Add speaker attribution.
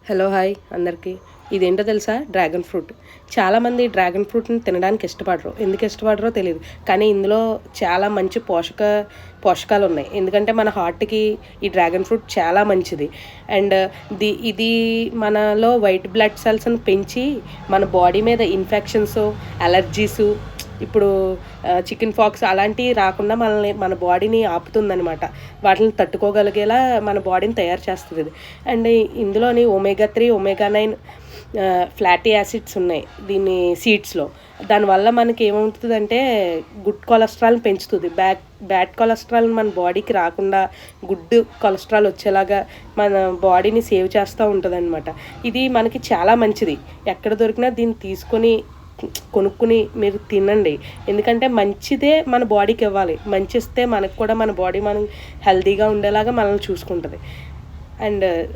Speaker 1: Hello hi అందరికీ. ఇదేంటో తెలుసా? Dragon fruit. చాలామంది డ్రాగన్ ఫ్రూట్ని తినడానికి ఇష్టపడరు. ఎందుకు ఇష్టపడరో తెలియదు, కానీ ఇందులో చాలా మంచి పోషకాలు ఉన్నాయి. ఎందుకంటే మన హార్ట్కి ఈ డ్రాగన్ ఫ్రూట్ చాలా మంచిది. అండ్ ఇది మనలో వైట్ బ్లడ్ సెల్స్ని పెంచి మన బాడీ మీద ఇన్ఫెక్షన్స్, అలర్జీసు, ఇప్పుడు చికెన్ ఫాక్స్ అలాంటివి రాకుండా మన బాడీని ఆపుతుందనమాట. వాటిని తట్టుకోగలిగేలా మన బాడీని తయారు చేస్తుంది ఇది. అండ్ ఇందులోని ఒమేగా 3, ఒమేగా 9 ఫ్లాటీ యాసిడ్స్ ఉన్నాయి దీన్ని సీడ్స్లో. దానివల్ల మనకి ఏమవుతుందంటే గుడ్ కొలెస్ట్రాల్ని పెంచుతుంది. బ్యాడ్ కొలెస్ట్రాల్ మన బాడీకి రాకుండా గుడ్ కొలెస్ట్రాల్ వచ్చేలాగా మన బాడీని సేవ్ చేస్తూ ఉంటుంది అనమాట. ఇది మనకి చాలా మంచిది. ఎక్కడ దొరికినా దీన్ని కొనుక్కుని మీరు తినండి. ఎందుకంటే మంచిదే మన బాడీకి ఇవ్వాలి. మంచి ఇస్తే మనకు కూడా మన బాడీ మనం హెల్తీగా ఉండేలాగా మనల్ని చూసుకుంటుంది. అండ్